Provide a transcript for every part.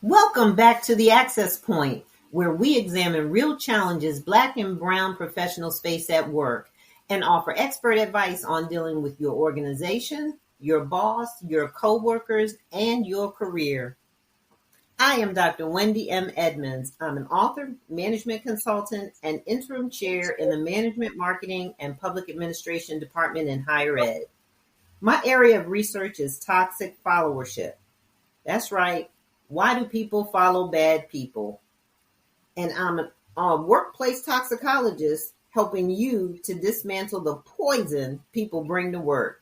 Welcome back to the Access Point, where we examine real challenges Black and Brown professionals face at work and offer expert advice on dealing with your organization, your boss, your coworkers, and your career. I am Dr. Wendy M. Edmonds. I'm an author, management consultant, and interim chair in the Management, Marketing, and Public Administration Department in higher ed. My area of research is toxic followership. That's right. Why do people follow bad people? And I'm a workplace toxicologist helping you to dismantle the poison people bring to work.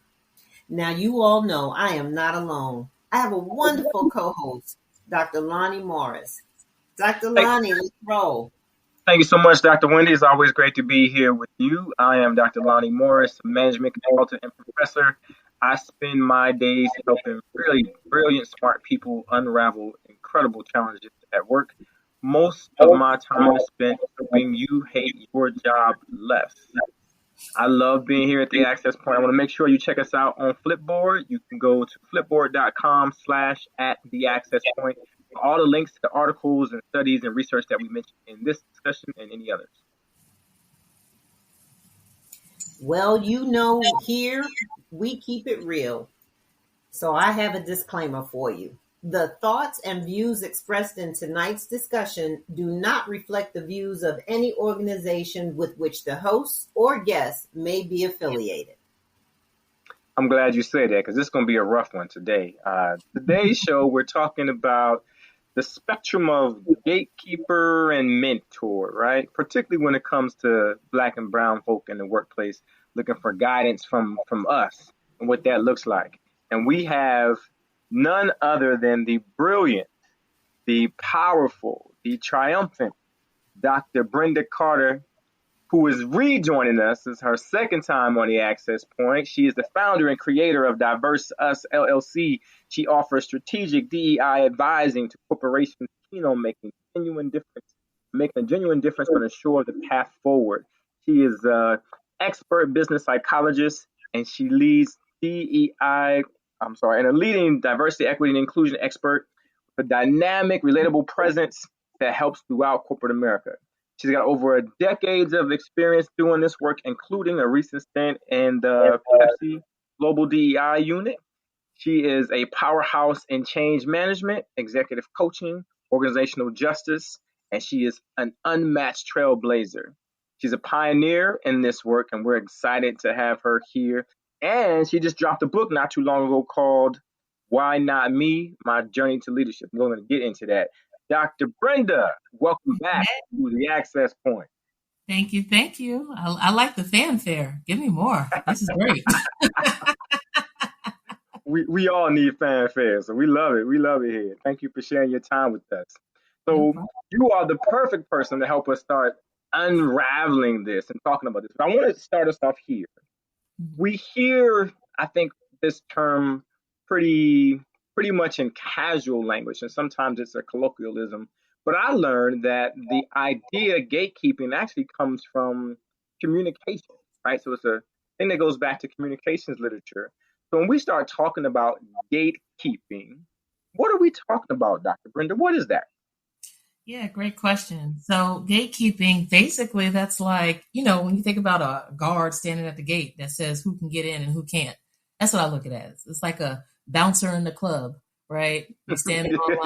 Now, you all know I am not alone. I have a wonderful co-host, Dr. Lonnie Morris. Dr. Lonnie, let's roll. Thank you so much, Dr. Wendy. It's always great to be here with you. I am Dr. Lonnie Morris, management consultant and professor. I spend my days helping really brilliant, smart people unravel incredible challenges at work. Most of my time is spent helping you hate your job less. I love being here at the Access Point. I want to make sure you check us out on Flipboard. You can go to flipboard.com/@theaccesspoint for all the links to the articles and studies and research that we mentioned in this discussion and any others. Well, you know, here we keep it real. So I have a disclaimer for you. The thoughts and views expressed in tonight's discussion do not reflect the views of any organization with which the hosts or guests may be affiliated. I'm glad you said that because this is going to be a rough one today. Today's show, we're talking about the spectrum of gatekeeper and mentor, right? Particularly when it comes to Black and Brown folk in the workplace looking for guidance from us and what that looks like. And we have none other than the brilliant, the powerful, the triumphant Dr. Brenda Carter, who is rejoining us. This is her second time on the Access Point. She is the founder and creator of Diverse Us LLC. She offers strategic DEI advising to corporations keen on making a genuine difference but ensure the path forward. She is an expert business psychologist, and she leads and a leading diversity, equity, and inclusion expert with a dynamic, relatable presence that helps throughout corporate America. She's got over a decades of experience doing this work, including a recent stint in the Pepsi Global DEI unit. She is a powerhouse in change management, executive coaching, organizational justice, and she is an unmatched trailblazer. She's a pioneer in this work, and we're excited to have her here. And she just dropped a book not too long ago called Why Not Me? My Journey to Leadership. We're going to get into that. Dr. Brenda, welcome back to the Access Point. Thank you. I like the fanfare. Give me more. This is great. we all need fanfare, so we love it. We love it here. Thank you for sharing your time with us. So you are the perfect person to help us start unraveling this and talking about this. But I want to start us off here. We hear, I think, this term pretty much in casual language, and sometimes it's a colloquialism. But I learned that the idea gatekeeping actually comes from communication, right? So it's a thing that goes back to communications literature. So when we start talking about gatekeeping, what are we talking about, Dr. Brenda? What is that? Yeah, great question. So gatekeeping, basically, that's like, when you think about a guard standing at the gate that says who can get in and who can't. That's what I look at it as. It's like a bouncer in the club, right? You stand in line,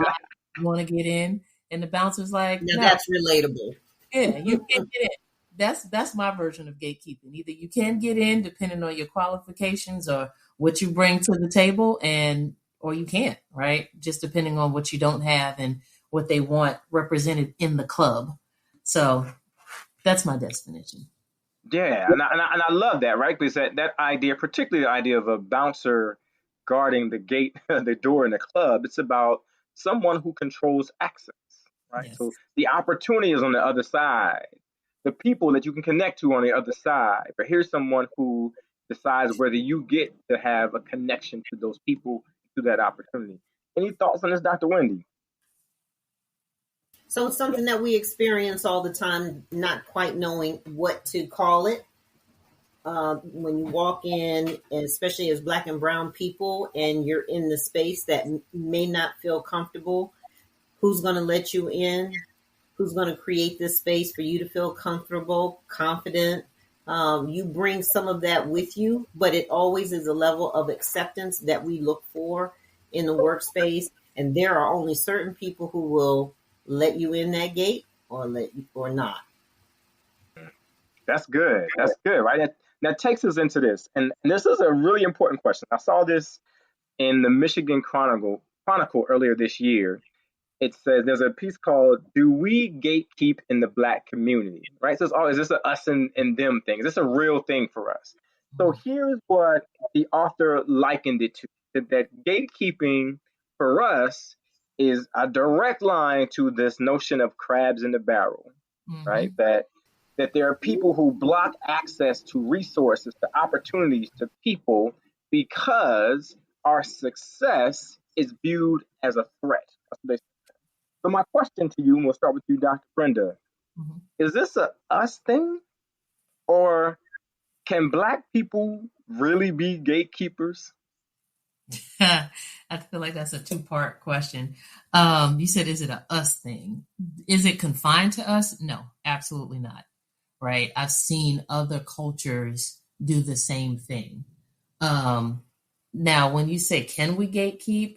you want to get in, and the bouncer's like, no. That's relatable. Yeah, you can't get in. That's my version of gatekeeping. Either you can get in depending on your qualifications or what you bring to the table, or you can't, right? Just depending on what you don't have and what they want represented in the club. So that's my definition. Yeah, and I love that, right? Because that idea, particularly the idea of a bouncer guarding the gate, the door in the club, it's about someone who controls access, right? Yes. So the opportunity is on the other side, the people that you can connect to on the other side. But here's someone who decides whether you get to have a connection to those people, to that opportunity. Any thoughts on this, Dr. Wendy? So it's something that we experience all the time, not quite knowing what to call it. When you walk in, and especially as Black and Brown people, and you're in the space that may not feel comfortable, Who's going to let you in? Who's going to create this space for you to feel comfortable, confident? You bring some of that with you, but it always is a level of acceptance that we look for in the workspace. And there are only certain people who will let you in that gate or not. That's good. That's good, right? That takes us into this. And this is a really important question. I saw this in the Michigan Chronicle earlier this year. It says there's a piece called "Do We Gatekeep in the Black Community?" Right? So it's always is this a us and them thing? Is this a real thing for us? So here's what the author likened it to: that gatekeeping for us is a direct line to this notion of crabs in the barrel, right? That there are people who block access to resources, to opportunities, to people because our success is viewed as a threat. That's what they. So my question to you, and we'll start with you, Dr. Brenda, is this a us thing, or can Black people really be gatekeepers? I feel like that's a two-part question. You said, is it a us thing? Is it confined to us? No, absolutely not. Right? I've seen other cultures do the same thing. Now, when you say, can we gatekeep?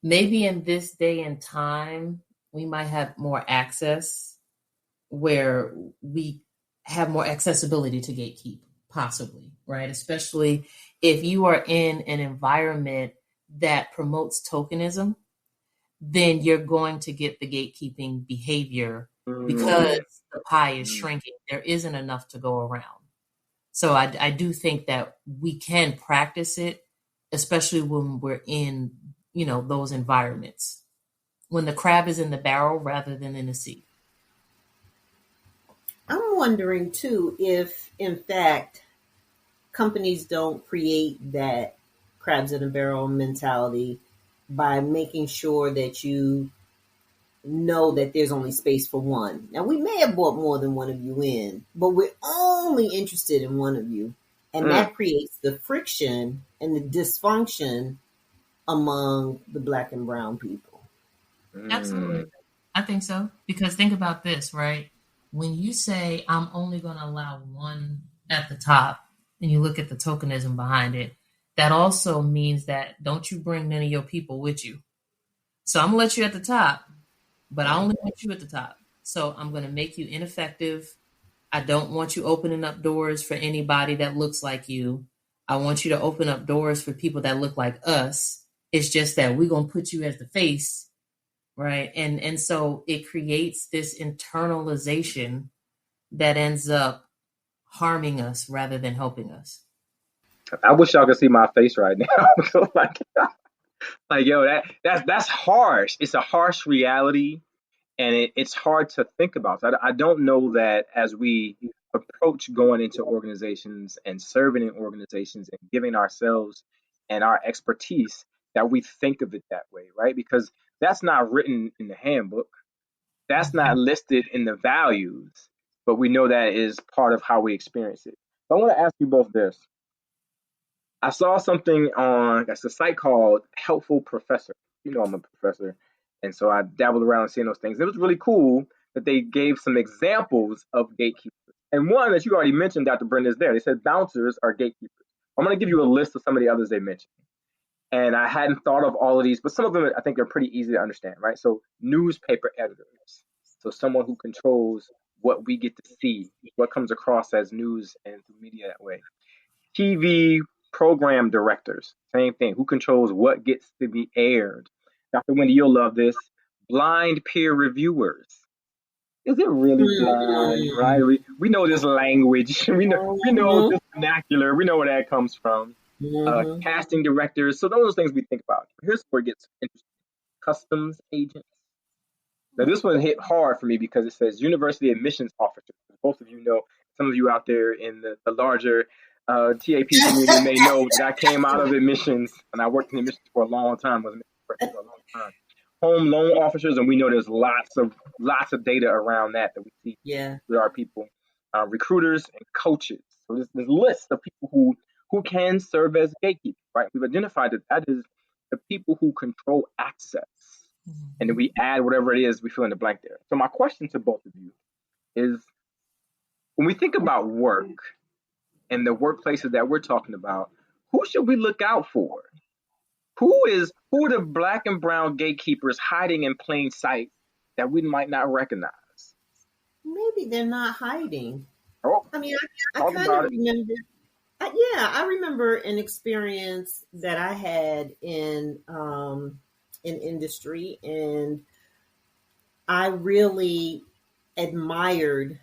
Maybe in this day and time, we might have more access where we have more accessibility to gatekeep, possibly, right? Especially if you are in an environment that promotes tokenism, then you're going to get the gatekeeping behavior because the pie is shrinking. There isn't enough to go around. So I do think that we can practice it, especially when we're in, those environments, when the crab is in the barrel rather than in the sea. I'm wondering too if, in fact, companies don't create that crabs in a barrel mentality by making sure that you know that there's only space for one. Now, we may have brought more than one of you in, but we're only interested in one of you. And that creates the friction and the dysfunction among the Black and brown people. Absolutely. I think so. Because think about this, right? When you say, I'm only going to allow one at the top, and you look at the tokenism behind it, that also means that don't you bring none of your people with you. So I'm going to let you at the top, but I only want you at the top. So I'm going to make you ineffective. I don't want you opening up doors for anybody that looks like you. I want you to open up doors for people that look like us. It's just that we're going to put you as the face, right? And so it creates this internalization that ends up harming us rather than helping us. I wish y'all could see my face right now. like yo, that's harsh. It's a harsh reality, and it's hard to think about. So I don't know that as we approach going into organizations and serving in organizations and giving ourselves and our expertise, that we think of it that way, right? Because that's not written in the handbook. That's not listed in the values, but we know that is part of how we experience it. So I want to ask you both this. I saw something on that's a site called Helpful Professor. You know I'm a professor. And so I dabbled around seeing those things. It was really cool that they gave some examples of gatekeepers. And one that you already mentioned, Dr. Brenda, is there. They said bouncers are gatekeepers. I'm going to give you a list of some of the others they mentioned. And I hadn't thought of all of these, but some of them I think are pretty easy to understand, right? So newspaper editors. So someone who controls what we get to see, what comes across as news and through media that way. TV program directors, same thing. Who controls what gets to be aired? Dr. Wendy, you'll love this. Blind peer reviewers. Is it really blind, right? We know this language. We know this vernacular. We know where that comes from. Casting directors. So those are things we think about. Here's where it gets interesting. Customs agents. Now this one hit hard for me because it says university admissions officers. Both of you know, some of you out there in the larger TAP community may know that I came out of admissions and I worked in admissions for a long time. Home loan officers, and we know there's lots of data around that we see with our people. Recruiters and coaches. So there's this list of people who can serve as gatekeepers, right? We've identified that is the people who control access. And then we add whatever it is we fill in the blank there. So my question to both of you is, when we think about work and the workplaces that we're talking about, who should we look out for? Who are the black and brown gatekeepers hiding in plain sight that we might not recognize? Maybe they're not hiding. Oh, I mean, I kind of remember. I remember an experience that I had in industry, and I really admired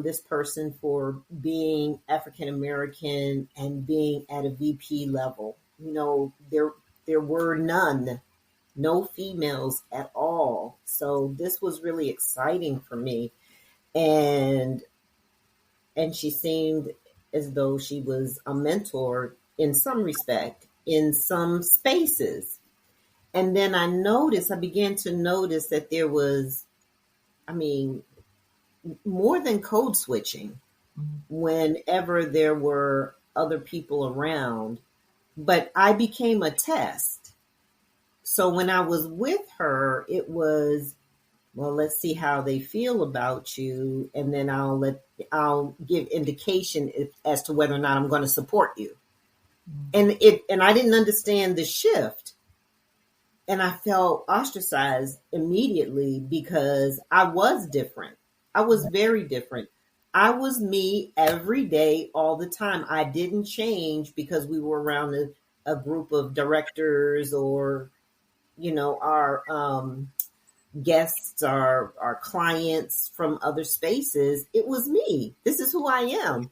this person for being African American and being at a VP level. You know, there were no females at all. So this was really exciting for me. And she seemed as though she was a mentor in some respect, in some spaces. And then I began to notice that there was, more than code switching whenever there were other people around. But I became a test. So when I was with her, it was, well, let's see how they feel about you, and then I'll give indication as to whether or not I'm going to support you. And I didn't understand the shift, and I felt ostracized immediately because I was different. I was very different. I was me every day, all the time. I didn't change because we were around a group of directors or, our guests, our clients from other spaces. It was me. This is who I am.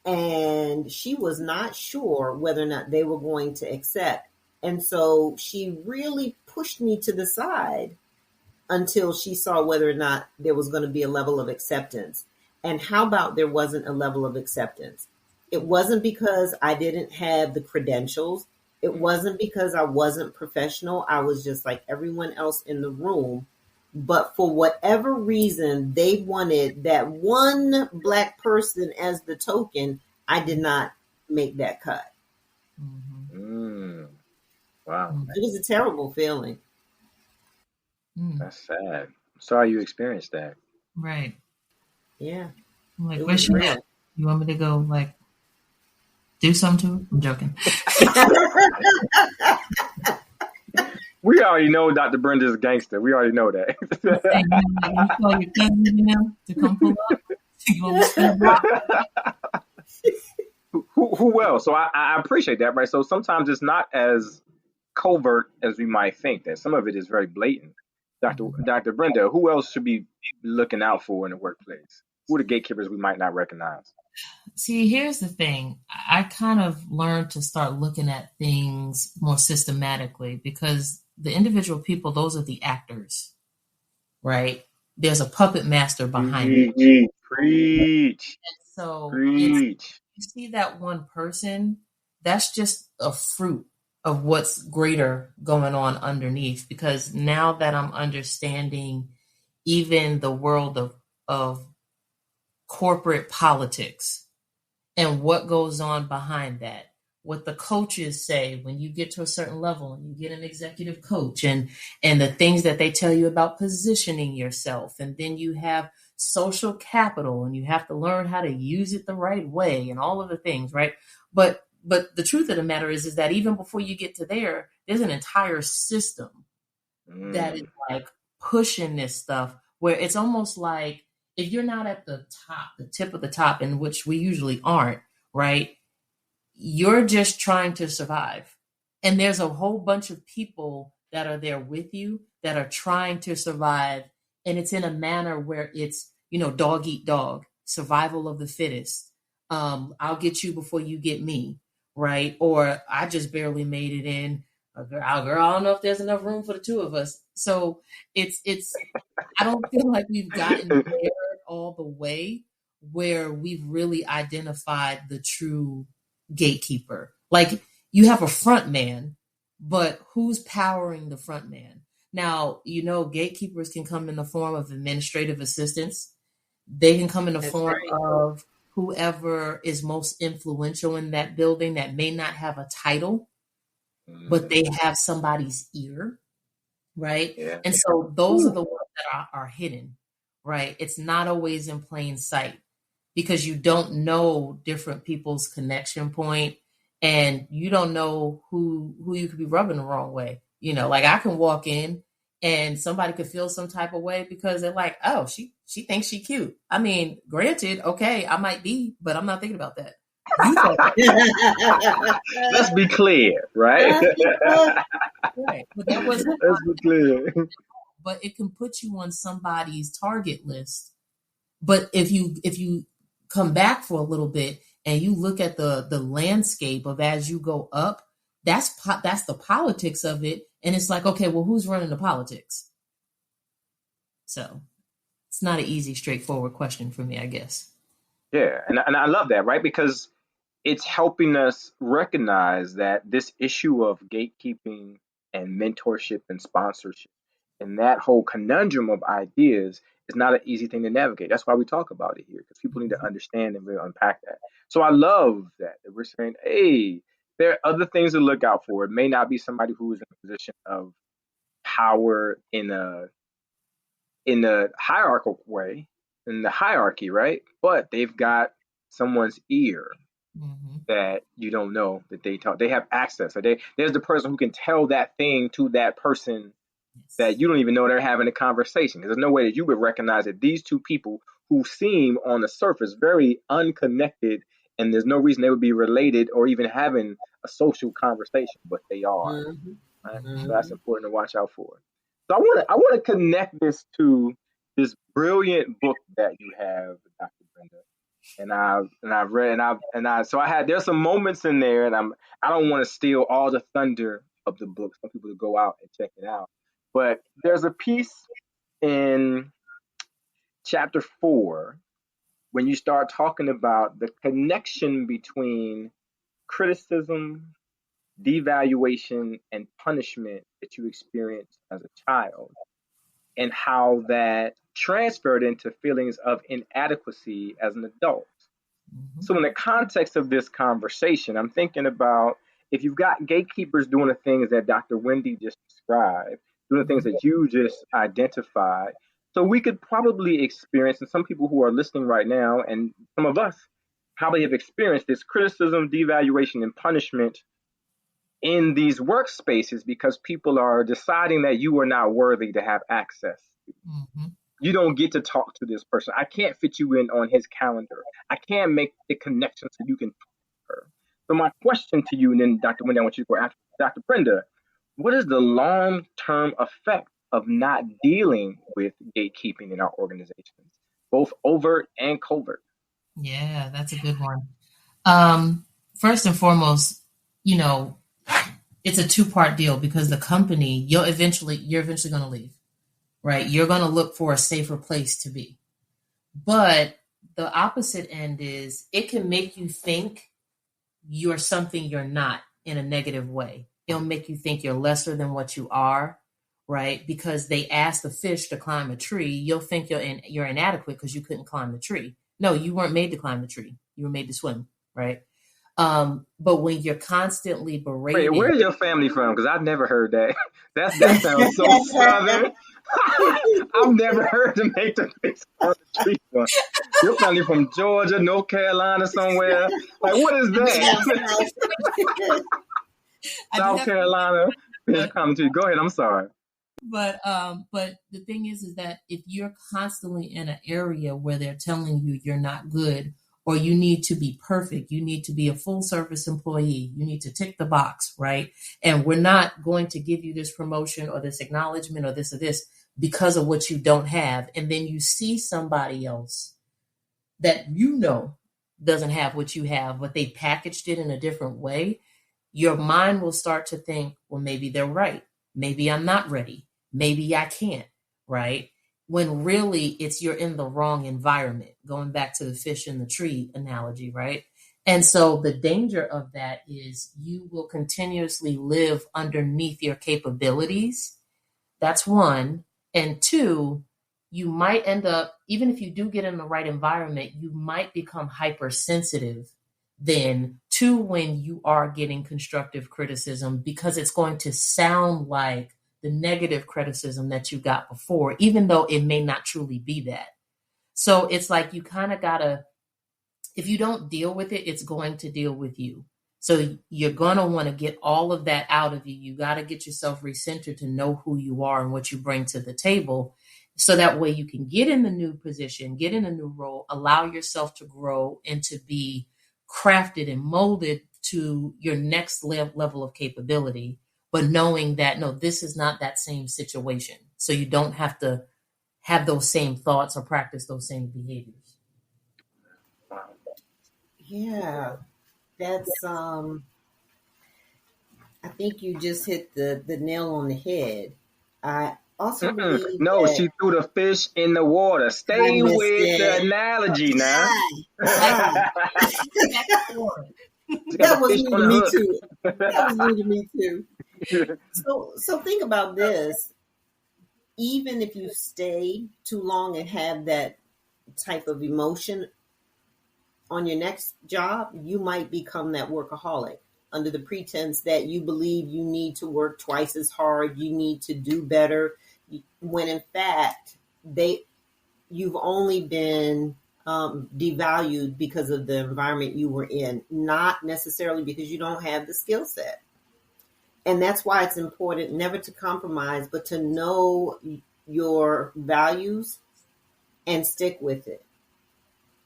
And she was not sure whether or not they were going to accept. And so she really pushed me to the side until she saw whether or not there was going to be a level of acceptance. And how about there wasn't a level of acceptance? It wasn't because I didn't have the credentials. It wasn't because I wasn't professional. I was just like everyone else in the room. But for whatever reason, they wanted that one Black person as the token. I did not make that cut. Wow. It was a terrible feeling. That's sad. I'm sorry you experienced that. Right. Yeah. I'm like, where's she at? You want me to go, like, do something to her? I'm joking. We already know Dr. Brenda is a gangster. We already know that. You call your cousin to come pull up? You want me to spin a block? Who else? So I appreciate that, right? So sometimes it's not as covert as we might think. That some of it is very blatant. Dr. Brenda, who else should be looking out for in the workplace? Who are the gatekeepers we might not recognize? See, here's the thing. I kind of learned to start looking at things more systematically because the individual people, those are the actors, right? There's a puppet master behind it. Preach. So Preach. you see that one person, that's just a fruit of what's greater going on underneath. Because now that I'm understanding even the world of corporate politics and what goes on behind that, what the coaches say when you get to a certain level and you get an executive coach, and the things that they tell you about positioning yourself. And then you have social capital and you have to learn how to use it the right way and all of the things, right? But the truth of the matter is that even before you get to there's an entire system that is like pushing this stuff, where it's almost like if you're not at the top, the tip of the top, in which we usually aren't, right? You're just trying to survive. And there's a whole bunch of people that are there with you that are trying to survive. And it's in a manner where it's, dog eat dog, survival of the fittest. I'll get you before you get me, right? Or I just barely made it in. Girl, I don't know if there's enough room for the two of us. So it's I don't feel like we've gotten there all the way where we've really identified the true gatekeeper. Like, you have a front man, but who's powering the front man? Now, gatekeepers can come in the form of administrative assistants. They can come in the form of whoever is most influential in that building that may not have a title, but they have somebody's ear. right? Yeah. And so those are the ones that are hidden, right? It's not always in plain sight because you don't know different people's connection point, and you don't know who you could be rubbing the wrong way. You know, like I can walk in and somebody could feel some type of way because they're like, oh, she thinks she cute. I mean, granted, okay, I might be, but I'm not thinking about that. You thought Let's be clear, right? right, but that wasn't. Let's be clear. But it can put you on somebody's target list. But if you come back for a little bit and you look at the landscape of as you go up, that's the politics of it, and it's like, okay, well, who's running the politics? So it's not an easy, straightforward question for me, I guess. Yeah, and I love that, right? Because it's helping us recognize that this issue of gatekeeping and mentorship and sponsorship and that whole conundrum of ideas is not an easy thing to navigate. That's why we talk about it here, because people need to understand and really unpack that. So I love that we're saying, hey, there are other things to look out for. It may not be somebody who is in a position of power in a hierarchical way, in the hierarchy, right? But they've got someone's ear that you don't know that they talk. They have access. So there's the person who can tell that thing to that person that you don't even know they're having a conversation. There's no way that you would recognize that these two people who seem on the surface very unconnected, and there's no reason they would be related or even having a social conversation, but they are. Right? So that's important to watch out for. So I want to connect this to this brilliant book that you have, Dr. Brenda. And I've read so there's some moments in there, and I don't want to steal all the thunder of the book. Some people to go out and check it out. But there's a piece in chapter 4 when you start talking about the connection between criticism, devaluation, and punishment that you experienced as a child, and how that transferred into feelings of inadequacy as an adult. So in the context of this conversation, I'm thinking about if you've got gatekeepers doing the things that Dr. Wendy just described, doing the things that you just identified, so we could probably experience, and some people who are listening right now, and some of us probably have experienced this criticism, devaluation, and punishment in these workspaces because people are deciding that you are not worthy to have access. You don't get to talk to this person. I can't fit you in on his calendar. I can't make the connection so you can talk to her. So my question to you, and then Dr. Wendy, I want you to go after Dr. Brenda, what is the long-term effect of not dealing with gatekeeping in our organizations, both overt and covert? Yeah, that's a good one. First and foremost, it's a two-part deal because the company, you're eventually going to leave, right? You're going to look for a safer place to be. But the opposite end is it can make you think you're something you're not in a negative way. It'll make you think you're lesser than what you are, right? Because they asked the fish to climb a tree. You'll think you're inadequate because you couldn't climb the tree. No, you weren't made to climb the tree. You were made to swim, right? But when you're constantly berated. Wait, where's your family from? Because I've never heard that. That sounds so Southern. I've never heard them make the face on the tree. Your family from Georgia, North Carolina, somewhere. Like, what is that? South Carolina. Coming to you. Go ahead. I'm sorry. But the thing is that if you're constantly in an area where they're telling you you're not good, or you need to be perfect, you need to be a full service employee, you need to tick the box, right? And we're not going to give you this promotion or this acknowledgement or this because of what you don't have. And then you see somebody else that doesn't have what you have, but they packaged it in a different way. Your mind will start to think, well, maybe they're right. Maybe I'm not ready. Maybe I can't, right? When really it's you're in the wrong environment, going back to the fish in the tree analogy, right? And so the danger of that is you will continuously live underneath your capabilities. That's one. And two, you might end up, even if you do get in the right environment, you might become hypersensitive then to when you are getting constructive criticism because it's going to sound like the negative criticism that you got before, even though it may not truly be that. So it's like you kind of gotta, if you don't deal with it, it's going to deal with you. So you're going to want to get all of that out of you. You got to get yourself recentered to know who you are and what you bring to the table. So that way you can get in the new position, get in a new role, allow yourself to grow and to be crafted and molded to your next level of capability, but knowing that, no, this is not that same situation. So you don't have to have those same thoughts or practice those same behaviors. Yeah, that's I think you just hit the nail on the head. I also believe no, that she threw the fish in the water. Stay with the analogy now. That was new to me too. That was new to me too. So think about this. Even if you stay too long and have that type of emotion on your next job, you might become that workaholic under the pretense that you believe you need to work twice as hard, you need to do better, when in fact you've only been devalued because of the environment you were in, not necessarily because you don't have the skill set. And that's why it's important never to compromise, but to know your values and stick with it.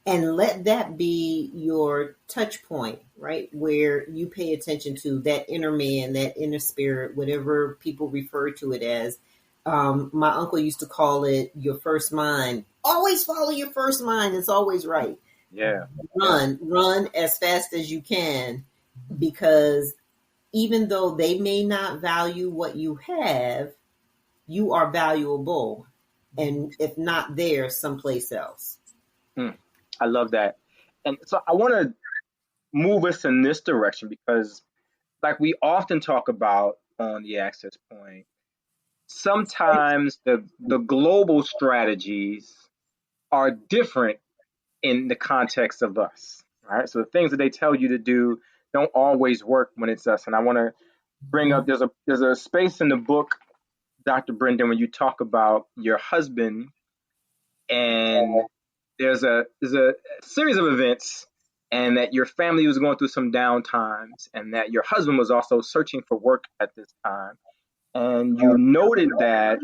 And let that be your touch point, right? Where you pay attention to that inner man, that inner spirit, whatever people refer to it as. My uncle used to call it your first mind. Always follow your first mind. It's always right. Yeah. Run as fast as you can, because even though they may not value what you have, you are valuable. And if not there, someplace else. I love that. And so I want to move us in this direction because, like we often talk about on the access point, sometimes the global strategies are different in the context of us, right? So the things that they tell you to do don't always work when it's us. And I want to bring up, there's a space in the book, Dr. Brenda, when you talk about your husband, and there's a series of events, and that your family was going through some downtimes, and that your husband was also searching for work at this time. And you noted that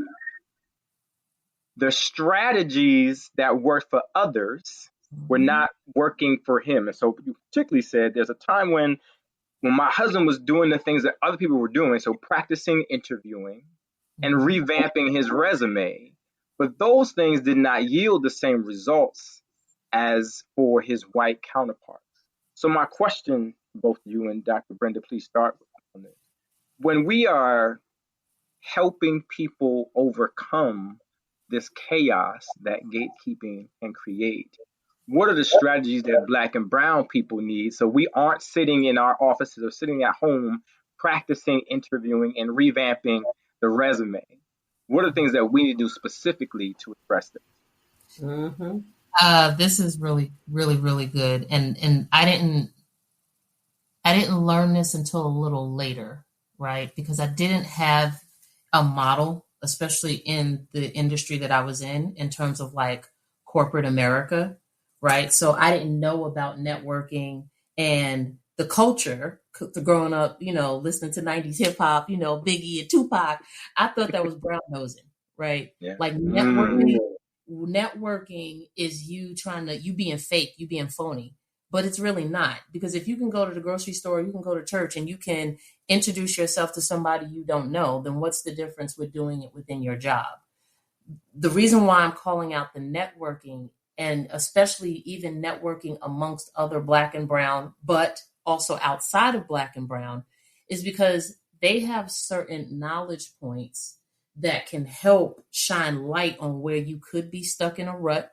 the strategies that worked for others were not working for him. And so you particularly said there's a time when my husband was doing the things that other people were doing, so practicing interviewing and revamping his resume, but those things did not yield the same results as for his white counterparts. So my question, both you and Dr. Brenda, please start on this. When we are helping people overcome this chaos that gatekeeping can create, what are the strategies that Black and Brown people need so we aren't sitting in our offices or sitting at home practicing interviewing and revamping the resume? What are the things that we need to do specifically to address this? Mm-hmm. This is really, really, really good. And I didn't learn this until a little later, right? Because I didn't have a model, especially in the industry that I was in terms of like corporate America, right? So I didn't know about networking and the culture growing up, listening to 90s hip hop, Biggie and Tupac. I thought that was brown nosing, right? Yeah. Like networking is you being fake, you being phony. But it's really not, because if you can go to the grocery store, you can go to church and you can introduce yourself to somebody you don't know, then what's the difference with doing it within your job? The reason why I'm calling out the networking, and especially even networking amongst other Black and Brown, but also outside of Black and Brown, is because they have certain knowledge points that can help shine light on where you could be stuck in a rut.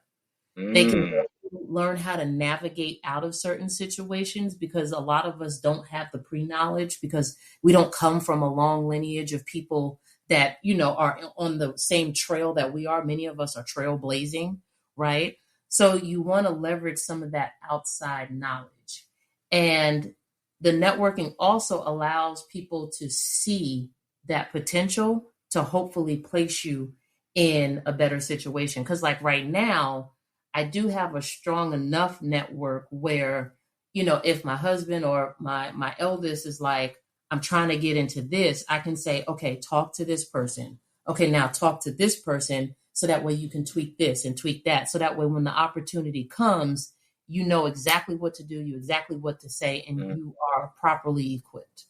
They can learn how to navigate out of certain situations, because a lot of us don't have the pre-knowledge because we don't come from a long lineage of people that, are on the same trail that we are. Many of us are trailblazing, right? So you want to leverage some of that outside knowledge. And the networking also allows people to see that potential to hopefully place you in a better situation. Because like right now, I do have a strong enough network where, if my husband or my eldest is like, I'm trying to get into this, I can say, okay, talk to this person. Okay, now talk to this person, so that way you can tweak this and tweak that. So that way when the opportunity comes, you know exactly what to do, you exactly what to say, and you are properly equipped.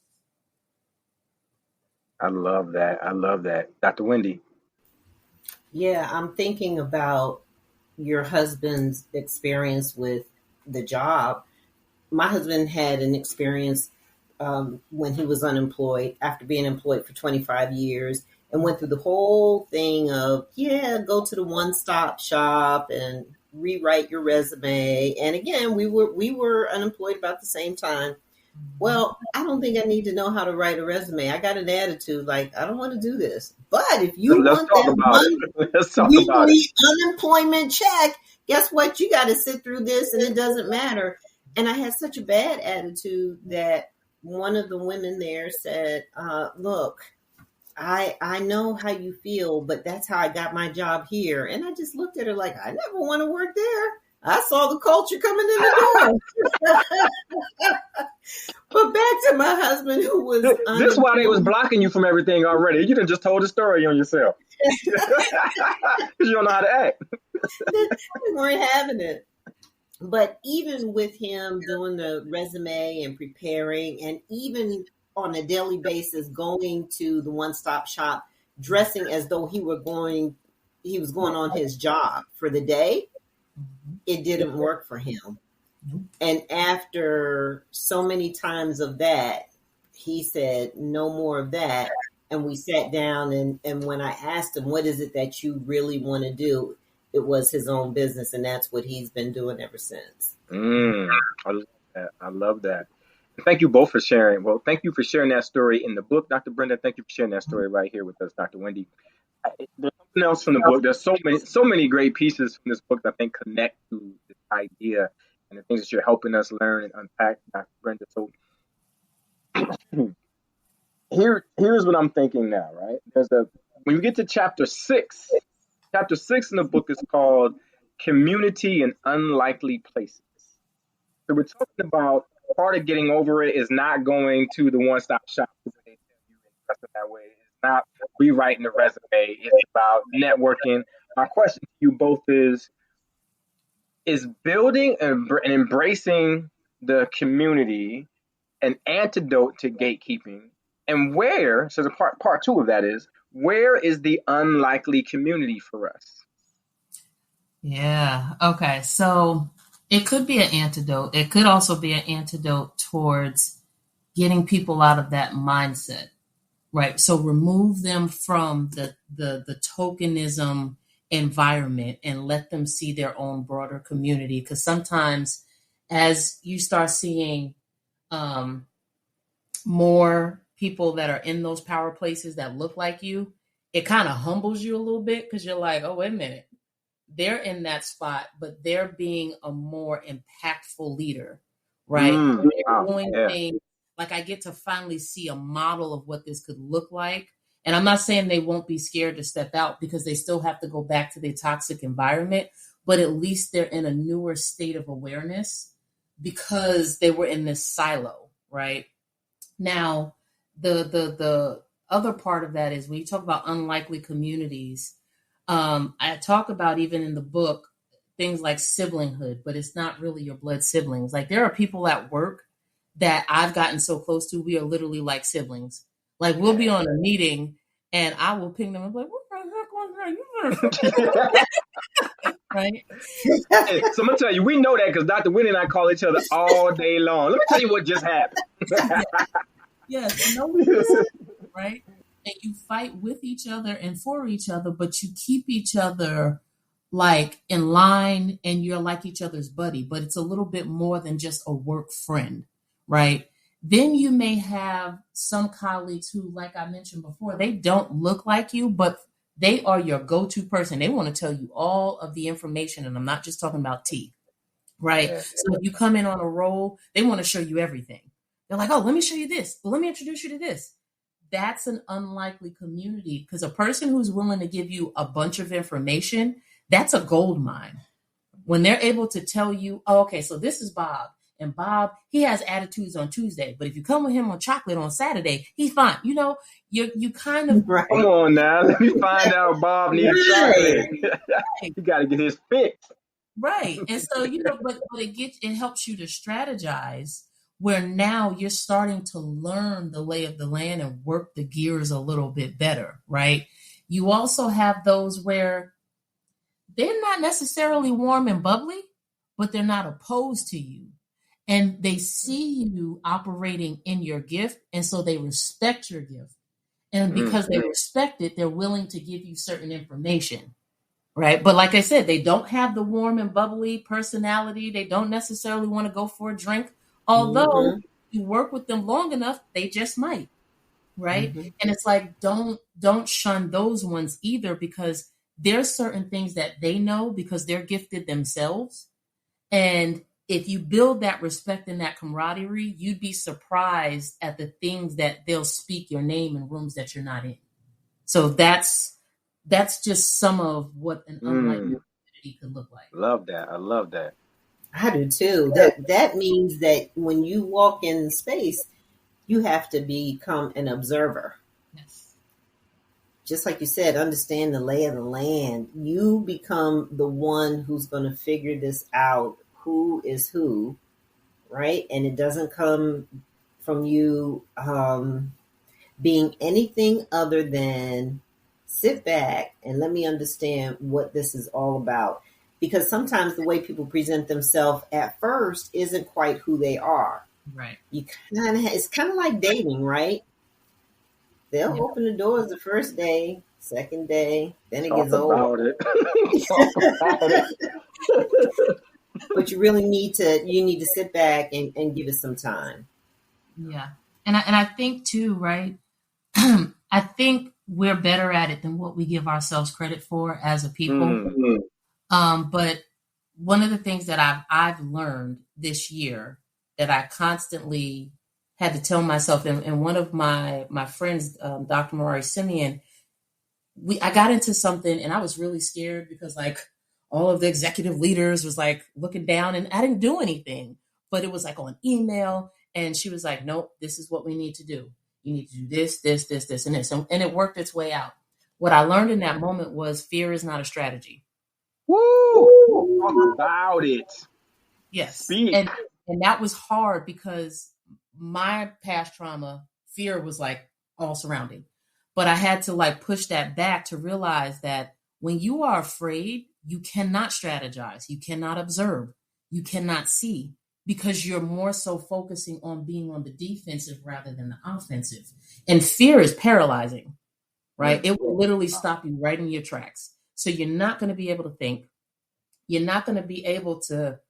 I love that. I love that. Dr. Wendy. Yeah, I'm thinking about your husband's experience with the job. My husband had an experience when he was unemployed after being employed for 25 years and went through the whole thing of, go to the one-stop shop and rewrite your resume. And again, we were unemployed about the same time. Well, I don't think I need to know how to write a resume. I got an attitude like, I don't want to do this. But if you Let's want talk that about it. Let's talk about weekly it. unemployment check, guess what? You got to sit through this and it doesn't matter. And I had such a bad attitude that one of the women there said, look, I know how you feel, but that's how I got my job here. And I just looked at her like, I never want to work there. I saw the culture coming in the door. But back to my husband, who was this is why they was blocking you from everything already. You done just told the story on yourself. Because you don't know how to act. They weren't having it. But even with him doing the resume and preparing, and even on a daily basis going to the one-stop shop, dressing as though he was going on his job for the day, it didn't work for him. And after so many times of that, he said, no more of that. And we sat down, and when I asked him, what is it that you really want to do? It was his own business, and that's what he's been doing ever since. I love that. I love that. Thank you both for sharing. Well, thank you for sharing that story in the book, Dr. Brenda. Thank you for sharing that story right here with us, Dr. Wendy. There's something else from the book. There's so many great pieces from this book that I think connect to this idea and the things that you're helping us learn and unpack, Dr. Brenda. So here's what I'm thinking now, right? When you get to chapter 6 in the book is called Community in Unlikely Places. So we're talking about part of getting over it is not going to the one-stop shop where they tell you in that way. It's not rewriting the resume. It's about networking. My question to you both is building and embracing the community an antidote to gatekeeping? And so the part two of that is, where is the unlikely community for us? Yeah. Okay. So it could be an antidote. It could also be an antidote towards getting people out of that mindset, right? So remove them from the tokenism environment and let them see their own broader community. Because sometimes as you start seeing more people that are in those power places that look like you, it kind of humbles you a little bit, because you're like, oh, wait a minute. They're in that spot, but they're being a more impactful leader, right? They're doing things like, I get to finally see a model of what this could look like. And I'm not saying they won't be scared to step out, because they still have to go back to their toxic environment, but at least they're in a newer state of awareness because they were in this silo, right? Now, the other part of that is when you talk about unlikely communities, I talk about, even in the book, things like siblinghood, but it's not really your blood siblings. Like, there are people at work that I've gotten so close to, we are literally like siblings. Like, we'll be on a meeting and I will ping them and be like, what the heck was that? You right? Hey, so I'm going to tell you, we know that because Dr. Winnie and I call each other all day long. Let me tell you what just happened. Yes, right? And you fight with each other and for each other, but you keep each other like in line, and you're like each other's buddy, but it's a little bit more than just a work friend, right? Then you may have some colleagues who, like I mentioned before, they don't look like you, but they are your go-to person. They want to tell you all of the information, and I'm not just talking about tea, right? Yeah. So if you come in on a roll, they want to show you everything. They're like, oh, let me show you this. Well, let me introduce you to this. that's an unlikely community, because a person who's willing to give you a bunch of information, that's a gold mine. When they're able to tell you, oh, okay, so this is Bob. And Bob, he has attitudes on Tuesday, but if you come with him on chocolate on Saturday, he's fine. You know, you kind of Right. Come on now, let me find out Bob needs chocolate. You got to get his fix. right. And so, you know, but it helps you to strategize, where now you're starting to learn the lay of the land and work the gears a little bit better, right? You also have those where they're not necessarily warm and bubbly, but they're not opposed to you. And they see you operating in your gift, and so they respect your gift. And because they respect it, they're willing to give you certain information, right? But like I said, they don't have the warm and bubbly personality. They don't necessarily want to go for a drink. Although you work with them long enough, they just might, right? And it's like, don't shun those ones either, because there's certain things that they know because they're gifted themselves. And if you build that respect and that camaraderie, you'd be surprised at the things that they'll speak your name in rooms that you're not in. So that's just some of what an unlikely community could look like. Love that. I love that. I do too. That means that when you walk in space, you have to become an observer. Yes. Just like you said, understand the lay of the land. You become the one who's going to figure this out. Who is who, right? And it doesn't come from you being anything other than sit back and let me understand what this is all about. Because sometimes the way people present themselves at first isn't quite who they are. Right. It's kind of like dating, right? They'll open the doors the first day, second day, then it gets old. Talk about it. But you really need to sit back and give it some time. Yeah. And I think too, right? I think we're better at it than what we give ourselves credit for as a people. But one of the things that I've learned this year that I constantly had to tell myself, and one of my friends, Dr. Morari Simeon, I got into something and I was really scared because like all of the executive leaders was like looking down and I didn't do anything, but it was like on email. And she was like, nope, this is what we need to do. You need to do this, this, this, this, and this. And it worked its way out. What I learned in that moment was fear is not a strategy. Woo! Talk about it. Yes. Speak. And that was hard because my past trauma, fear was like all surrounding. But I had to like push that back to realize that when you are afraid, you cannot strategize. You cannot observe. You cannot see, because you're more so focusing on being on the defensive rather than the offensive. And fear is paralyzing, right? It will literally stop you right in your tracks. So you're not going to be able to think. You're not going to be able to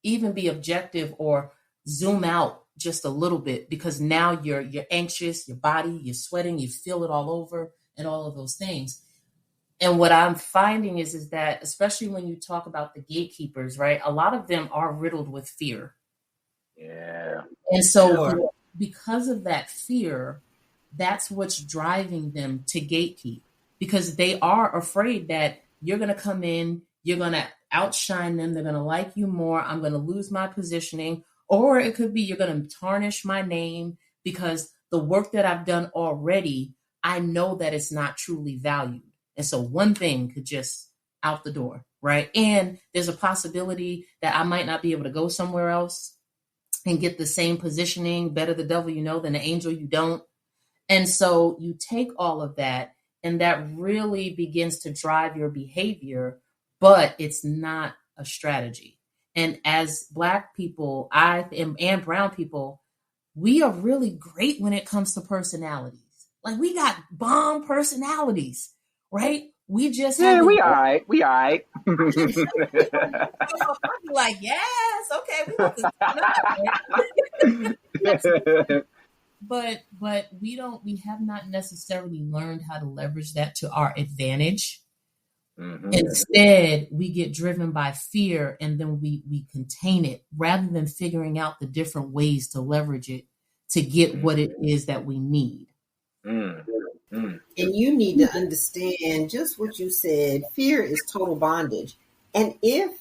even be objective or zoom out just a little bit, because now you're anxious, your body, you're sweating, you feel it all over and all of those things. And what I'm finding is that, especially when you talk about the gatekeepers, right? A lot of them are riddled with fear. Yeah. And so because of that fear, that's what's driving them to gatekeep, because they are afraid that you're going to come in, you're going to outshine them, they're going to like you more, I'm going to lose my positioning, or it could be you're going to tarnish my name because the work that I've done already, I know that it's not truly valued. And so one thing could just out the door, right? And there's a possibility that I might not be able to go somewhere else and get the same positioning, better the devil you know than the angel you don't. And so you take all of that, and that really begins to drive your behavior, but it's not a strategy. And as Black people, and brown people, we are really great when it comes to personalities. Like we got bomb personalities, right? We just have we all right. I'd be like, yes, okay, we want this. But we have not necessarily learned how to leverage that to our advantage. Mm-hmm. Instead, we get driven by fear, and then we contain it rather than figuring out the different ways to leverage it to get what it is that we need. Mm. Mm. And you need to understand just what you said. Fear is total bondage. And if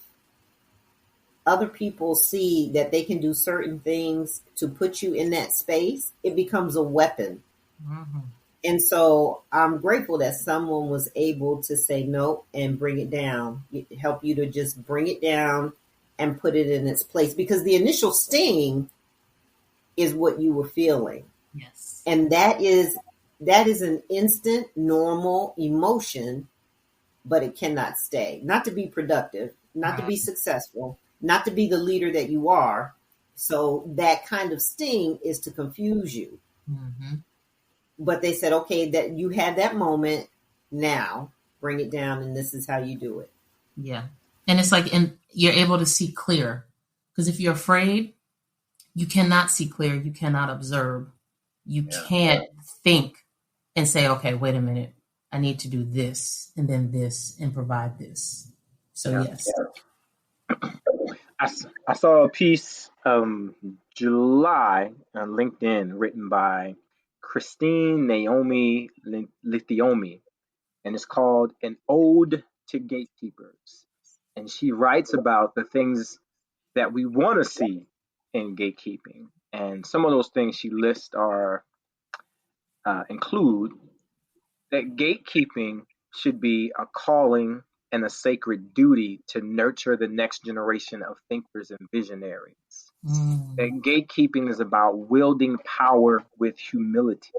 other people see that they can do certain things to put you in that space, it becomes a weapon. Mm-hmm. And so I'm grateful that someone was able to say no and bring it down, help you to just bring it down and put it in its place, because the initial sting is what you were feeling. Yes. And that is an instant normal emotion, but it cannot stay. Not to be productive, not to Right. be successful, not to be the leader that you are. So that kind of sting is to confuse you. Mm-hmm. But they said, okay, that you had that moment, now bring it down, and this is how you do it. Yeah. And it's like, and you're able to see clear. Because if you're afraid, you cannot see clear. You cannot observe. You Yeah. can't think and say, okay, wait a minute. I need to do this and then this and provide this. So, Yeah. yes. I saw a piece July on LinkedIn written by Christine Naomi Lithiomi, and it's called An Ode to Gatekeepers. And she writes about the things that we want to see in gatekeeping. And some of those things she lists are include that gatekeeping should be a calling and a sacred duty to nurture the next generation of thinkers and visionaries. That gatekeeping is about wielding power with humility.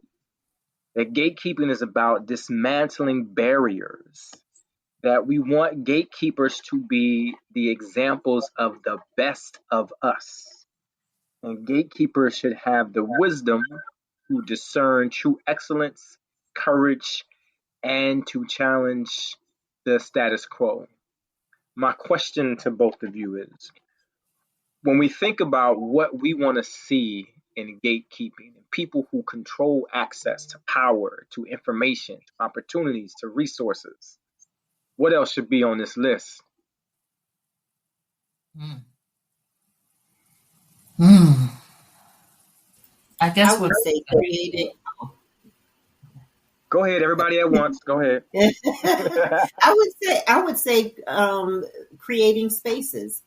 That gatekeeping is about dismantling barriers. That we want gatekeepers to be the examples of the best of us. And gatekeepers should have the wisdom to discern true excellence, courage, and to challenge the status quo. My question to both of you is, when we think about what we want to see in gatekeeping, people who control access to power, to information, to opportunities, to resources, what else should be on this list? Mm. Mm. I I guess what would say creating. Go ahead, everybody at once. Go ahead. I would say creating spaces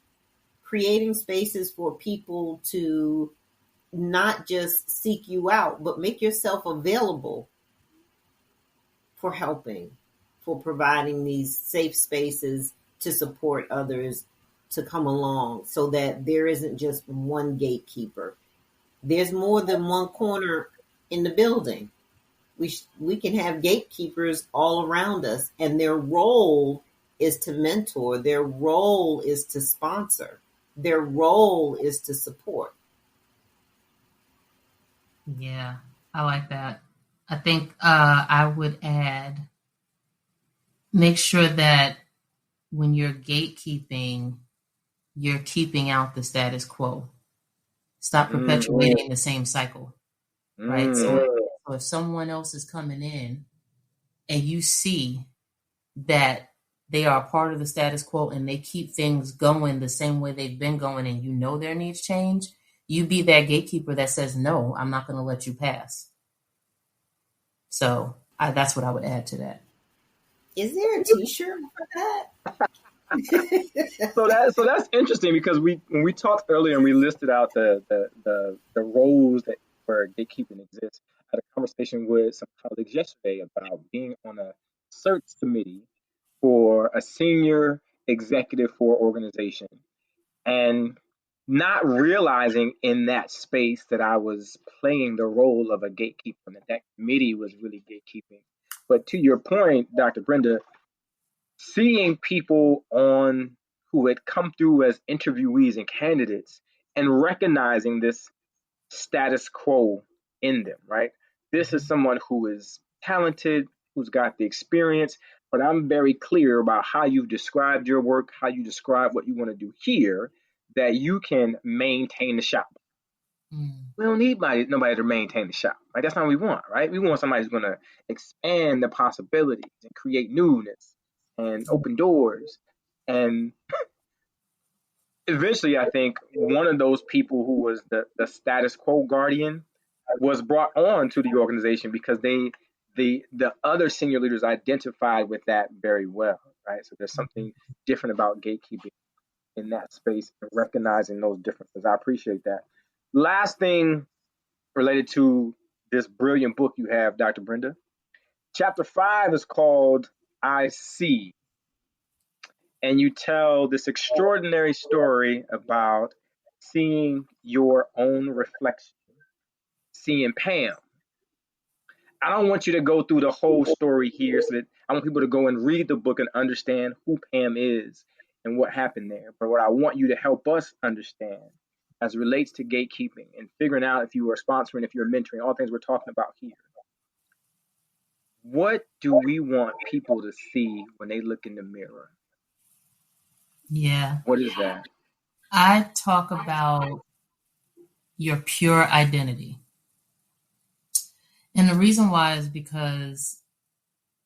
for people to not just seek you out, but make yourself available for helping, for providing these safe spaces to support others to come along, so that there isn't just one gatekeeper. There's more than one corner in the building. We can have gatekeepers all around us, and their role is to mentor, their role is to sponsor, their role is to support. Yeah, I like that. I think I would add, make sure that when you're gatekeeping, you're keeping out the status quo. Stop Mm, perpetuating the same cycle, right? So, mm, so if someone else is coming in and you see that they are a part of the status quo and they keep things going the same way they've been going, and you know there needs change, you be that gatekeeper that says, no, I'm not going to let you pass. So that's what I would add to that. Is there a t-shirt for that? so that's interesting, because when we talked earlier and we listed out the roles that where gatekeeping exists, I had a conversation with some colleagues yesterday about being on a search committee for a senior executive for an organization, and not realizing in that space that I was playing the role of a gatekeeper, and that committee was really gatekeeping. But to your point, Dr. Brenda, seeing people on who had come through as interviewees and candidates and recognizing this status quo in them, right? This is someone who is talented, who's got the experience, but I'm very clear about how you've described your work, how you describe what you want to do here, that you can maintain the shop. We don't need nobody to maintain the shop. Right? That's not what we want, right? We want somebody who's going to expand the possibilities and create newness and open doors. And eventually, I think one of those people who was the status quo guardian was brought on to the organization because the other senior leaders identified with that very well, right? So there's something different about gatekeeping in that space and recognizing those differences. I appreciate that. Last thing related to this brilliant book you have, Dr. Brenda. Chapter 5 is called I See. And you tell this extraordinary story about seeing your own reflection, seeing Pam. I don't want you to go through the whole story here, so that I want people to go and read the book and understand who Pam is and what happened there. But what I want you to help us understand as it relates to gatekeeping and figuring out if you are sponsoring, if you're mentoring, all things we're talking about here. What do we want people to see when they look in the mirror? Yeah. What is that? I talk about your pure identity. And the reason why is because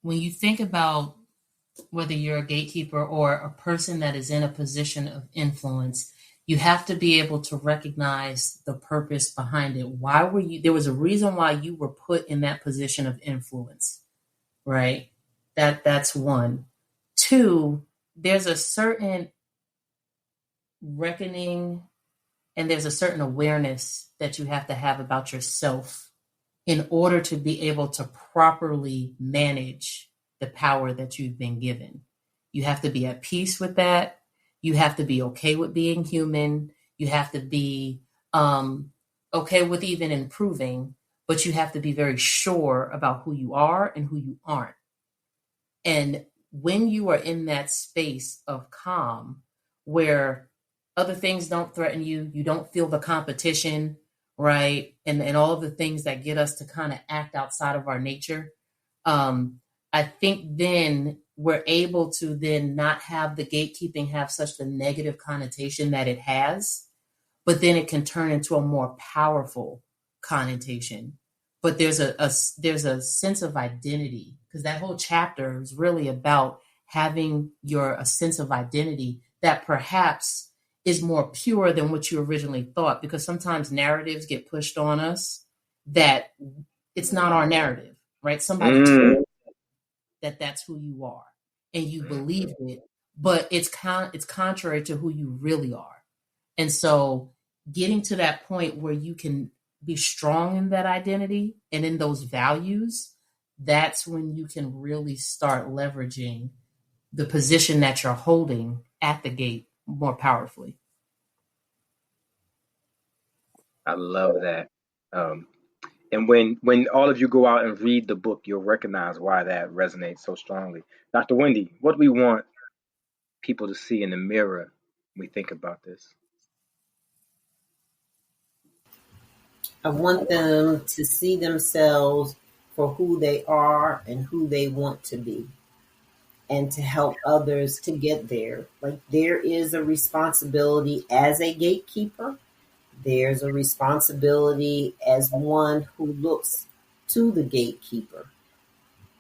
when you think about whether you're a gatekeeper or a person that is in a position of influence, you have to be able to recognize the purpose behind it. Why were you, there was a reason why you were put in that position of influence, right? That's one. Two, there's a certain reckoning and there's a certain awareness that you have to have about yourself in order to be able to properly manage the power that you've been given. You have to be at peace with that. You have to be okay with being human. You have to be okay with even improving, but you have to be very sure about who you are and who you aren't. And when you are in that space of calm where other things don't threaten you, you don't feel the competition, right? And all of the things that get us to kind of act outside of our nature. I think then we're able to then not have the gatekeeping have such the negative connotation that it has, but then it can turn into a more powerful connotation. But there's a sense of identity, because that whole chapter is really about having a sense of identity that perhaps is more pure than what you originally thought, because sometimes narratives get pushed on us that it's not our narrative, right? Somebody told that that's who you are and you believed it, but it's contrary to who you really are. And so getting to that point where you can be strong in that identity and in those values, that's when you can really start leveraging the position that you're holding at the gate more powerfully. I love that. And when all of you go out and read the book, you'll recognize why that resonates so strongly. Dr. Wendy, what do we want people to see in the mirror when we think about this? I want them to see themselves for who they are and who they want to be, and to help others to get there. Like, there is a responsibility as a gatekeeper. There's a responsibility as one who looks to the gatekeeper.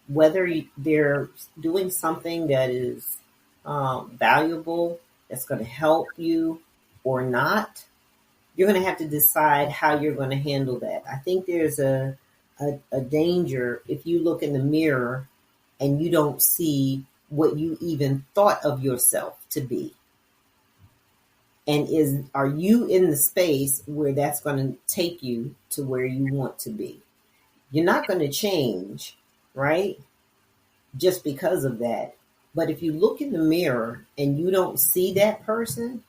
Whether they're doing something that is valuable, that's going to help you or not, you're going to have to decide how you're going to handle that. I think there's a danger if you look in the mirror and you don't see what you even thought of yourself to be. And are you in the space where that's going to take you to where you want to be? You're not going to change, right? Just because of that. But if you look in the mirror and you don't see that person,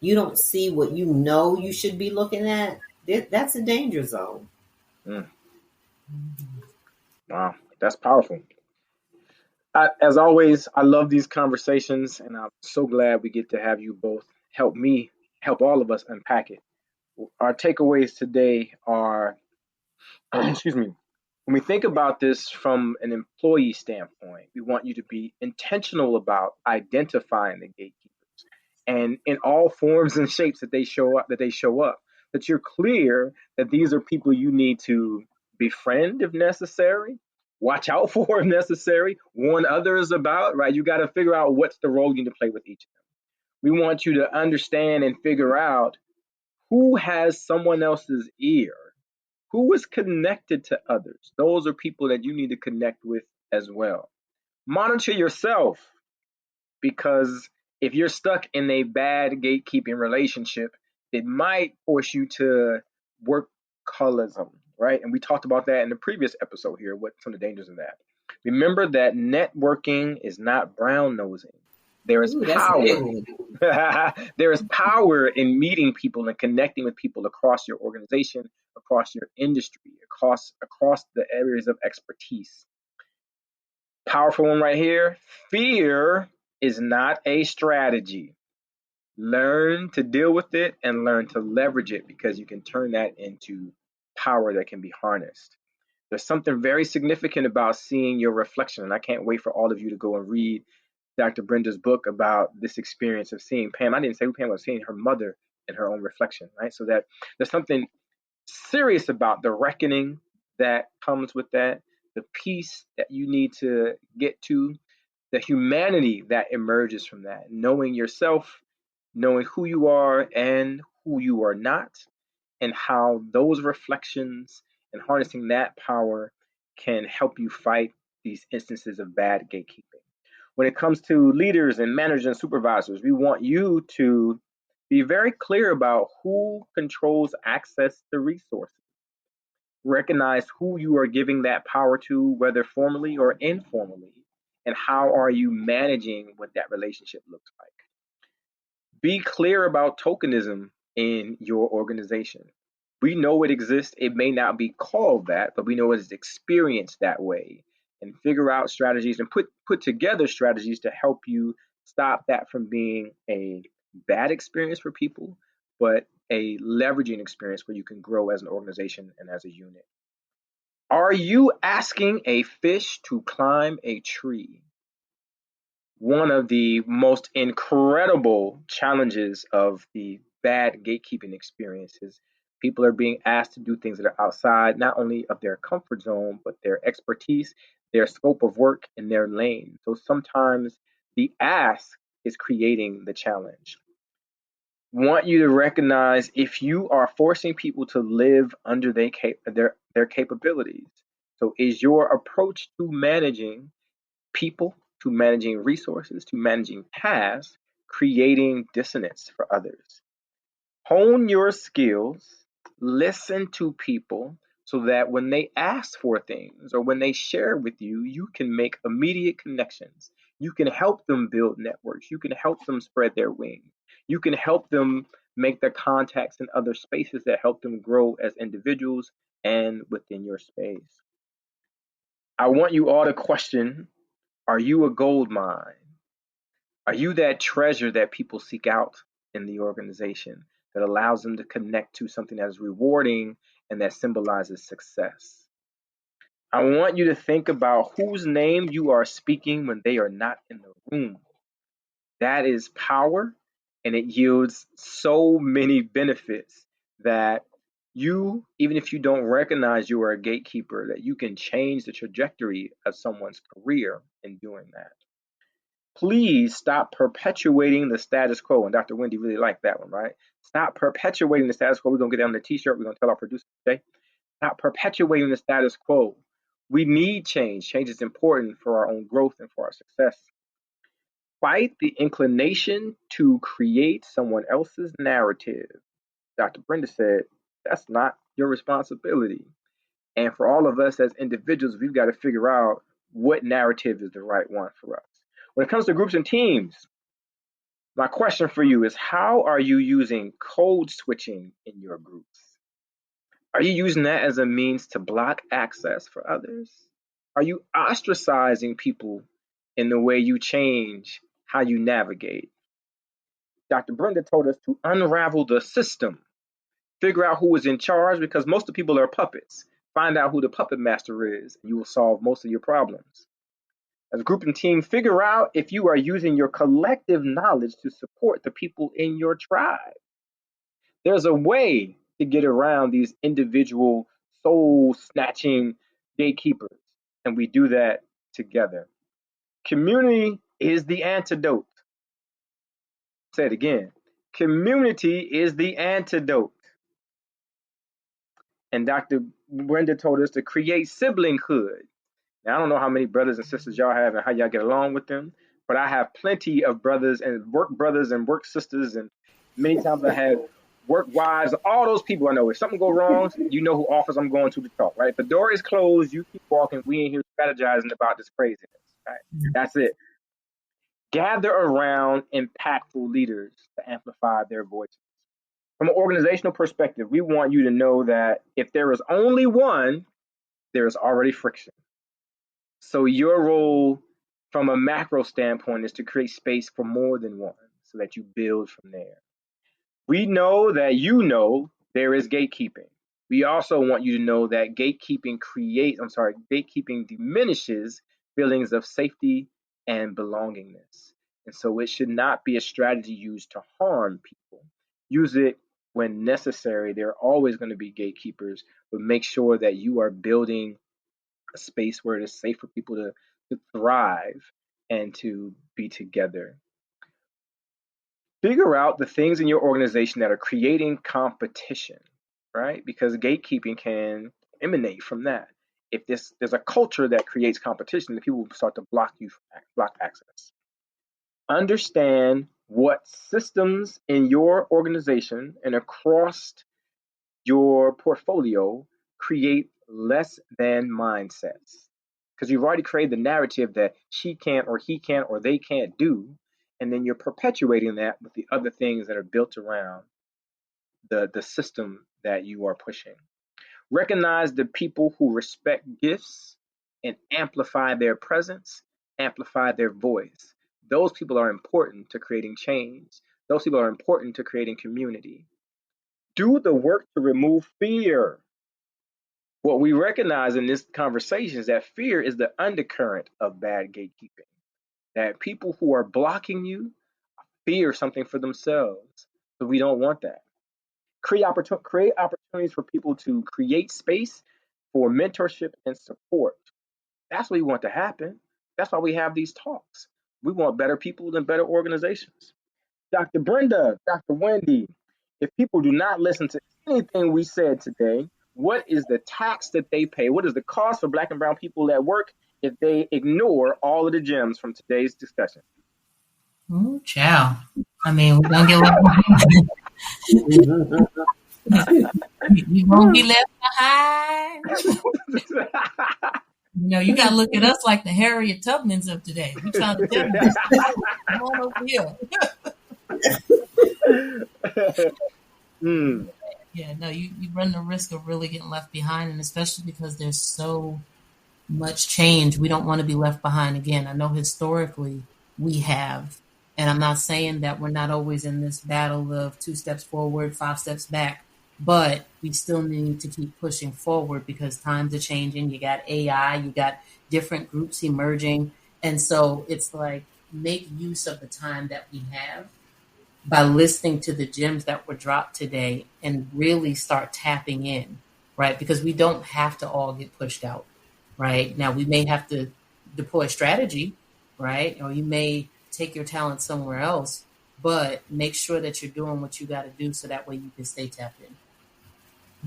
you don't see what you know you should be looking at, that's a danger zone. Wow, that's powerful. As always, I love these conversations, and I'm so glad we get to have you both help all of us unpack it. Our takeaways today are, excuse me, when we think about this from an employee standpoint, we want you to be intentional about identifying the gatekeepers, and in all forms and shapes that they show up, that you're clear that these are people you need to befriend if necessary, watch out for if necessary, warn others about, right? You got to figure out what's the role you need to play with each of them. We want you to understand and figure out who has someone else's ear Who is connected to others? Those are people that you need to connect with as well. Monitor yourself, because if you're stuck in a bad gatekeeping relationship, it might force you to workaholism, right? And we talked about that in the previous episode here, what some of the dangers of that. Remember that networking is not brown nosing. There is Ooh, that's a power. big one. There is power in meeting people and connecting with people across your organization, across your industry, across the areas of expertise. Powerful one right here. Fear is not a strategy. Learn to deal with it and learn to leverage it, because you can turn that into power that can be harnessed. There's something very significant about seeing your reflection, and I can't wait for all of you to go and read Dr. Brenda's book about this experience of seeing Pam. I didn't say who Pam was, seeing her mother in her own reflection, right? So that there's something serious about the reckoning that comes with that, the peace that you need to get to, the humanity that emerges from that, knowing yourself, knowing who you are and who you are not, and how those reflections and harnessing that power can help you fight these instances of bad gatekeeping. When it comes to leaders and managers and supervisors, we want you to be very clear about who controls access to resources. Recognize who you are giving that power to, whether formally or informally, and how are you managing what that relationship looks like. Be clear about tokenism in your organization. We know it exists. It may not be called that, but we know it is experienced that way. And figure out strategies and put together strategies to help you stop that from being a bad experience for people, but a leveraging experience where you can grow as an organization and as a unit. Are you asking a fish to climb a tree? One of the most incredible challenges of the bad gatekeeping experiences, people are being asked to do things that are outside not only of their comfort zone, but their expertise, their scope of work, and their lane. So sometimes the ask is creating the challenge. Want you to recognize if you are forcing people to live under their capabilities. So is your approach to managing people, to managing resources, to managing tasks, creating dissonance for others? Hone your skills, listen to people so that when they ask for things or when they share with you, you can make immediate connections. You can help them build networks. You can help them spread their wings. You can help them make the contacts in other spaces that help them grow as individuals and within your space. I want you all to question, are you a gold mine? Are you that treasure that people seek out in the organization that allows them to connect to something that is rewarding and that symbolizes success? I want you to think about whose name you are speaking when they are not in the room. That is power, and it yields so many benefits that you, even if you don't recognize you are a gatekeeper, that you can change the trajectory of someone's career in doing that. Please stop perpetuating the status quo. And Dr. Wendy really liked that one, right? Stop perpetuating the status quo. We're going to get down the t-shirt. We're going to tell our producer today. Stop perpetuating the status quo. We need change. Change is important for our own growth and for our success. Fight the inclination to create someone else's narrative. Dr. Brenda said, that's not your responsibility. And for all of us as individuals, we've got to figure out what narrative is the right one for us. When it comes to groups and teams, my question for you is, how are you using code switching in your groups? Are you using that as a means to block access for others? Are you ostracizing people in the way you change how you navigate? Dr. Brenda told us to unravel the system, figure out who is in charge, because most of the people are puppets. Find out who the puppet master is, and you will solve most of your problems. As a group and team, figure out if you are using your collective knowledge to support the people in your tribe. There's a way to get around these individual soul-snatching gatekeepers, and we do that together. Community is the antidote. Say it again. Community is the antidote. And Dr. Brenda told us to create siblinghood. Now, I don't know how many brothers and sisters y'all have and how y'all get along with them, but I have plenty of brothers and work sisters, and many times I had work wives, all those people I know. If something go wrong, you know who office I'm going to talk, right? If the door is closed, you keep walking. We ain't here strategizing about this craziness, right? That's it. Gather around impactful leaders to amplify their voices. From an organizational perspective, we want you to know that if there is only one, there is already friction. So your role from a macro standpoint is to create space for more than one so that you build from there. We know that there is gatekeeping. We also want you to know that gatekeeping diminishes feelings of safety and belongingness. And so it should not be a strategy used to harm people. Use it when necessary. There are always going to be gatekeepers, but make sure that you are building a space where it is safe for people to thrive and to be together. Figure out the things in your organization that are creating competition, right? Because gatekeeping can emanate from that. If there's a culture that creates competition, then people will start to block access. Understand what systems in your organization and across your portfolio create less than mindsets. Because you've already created the narrative that she can't or he can't or they can't do. And then you're perpetuating that with the other things that are built around the system that you are pushing. Recognize the people who respect gifts and amplify their presence, amplify their voice. Those people are important to creating change. Those people are important to creating community. Do the work to remove fear. What we recognize in this conversation is that fear is the undercurrent of bad gatekeeping. That people who are blocking you fear something for themselves. So we don't want that. Create opportunities for people to create space for mentorship and support. That's what we want to happen. That's why we have these talks. We want better people and better organizations. Dr. Brenda, Dr. Wendy, if people do not listen to anything we said today, what is the tax that they pay? What is the cost for Black and brown people at work if they ignore all of the gems from today's discussion? Ooh, child. I mean, we're going to get left behind. You're going to be left behind. You got to look at us like the Harriet Tubmans of today. We trying to tell you this. Come on over here. Yeah, no, you run the risk of really getting left behind, and especially because there's so much change, we don't want to be left behind again. I know historically we have, and I'm not saying that we're not always in this battle of 2 steps forward, 5 steps back, but we still need to keep pushing forward because times are changing. You got AI, you got different groups emerging, and so it's like make use of the time that we have by listening to the gems that were dropped today and really start tapping in, right? Because we don't have to all get pushed out, right? Now, we may have to deploy strategy, right? Or you may take your talent somewhere else, but make sure that you're doing what you got to do so that way you can stay tapped in.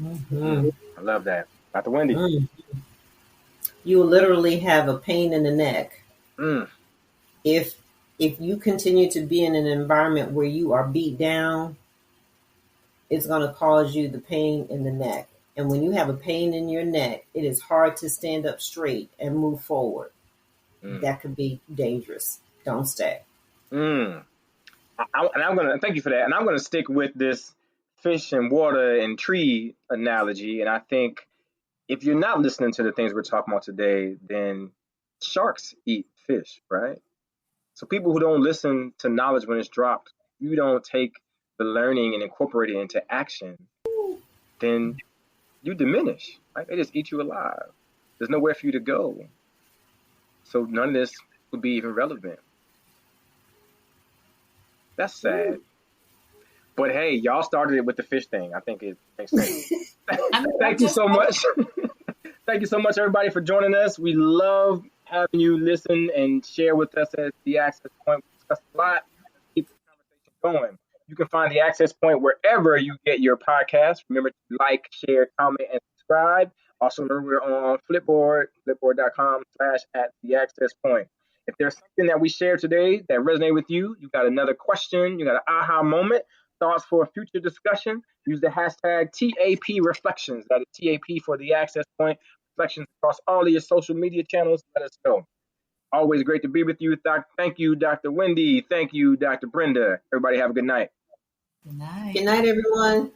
Mm-hmm. I love that. Dr. Wendy. Mm-hmm. You literally have a pain in the neck. If you continue to be in an environment where you are beat down, it's going to cause you the pain in the neck. And when you have a pain in your neck, it is hard to stand up straight and move forward. That could be dangerous. Don't stay. And I'm going to thank you for that. And I'm going to stick with this fish and water and tree analogy. And I think if you're not listening to the things we're talking about today, then sharks eat fish, right? So people who don't listen to knowledge when it's dropped, you don't take the learning and incorporate it into action, then you diminish, right? They just eat you alive. There's nowhere for you to go. So none of this would be even relevant. That's sad. But hey, y'all started it with the fish thing. I think it makes sense. Thank you so much. Thank you so much, everybody, for joining us. We love having you listen and share with us at the Access Point. We discussed a lot. Keep the conversation going. You can find the Access Point wherever you get your podcast. Remember to like, share, comment, and subscribe. Also, remember we're on Flipboard, flipboard.com/@the-access-point. If there's something that we shared today that resonated with you, you got another question, you got an aha moment, thoughts for a future discussion, use the hashtag TAP Reflections. That is TAP for the Access Point Reflections across all of your social media channels. Let us know. Always great to be with you. Thank you, Dr. Wendy. Thank you, Dr. Brenda. Everybody have a good night. Good night. Good night, everyone.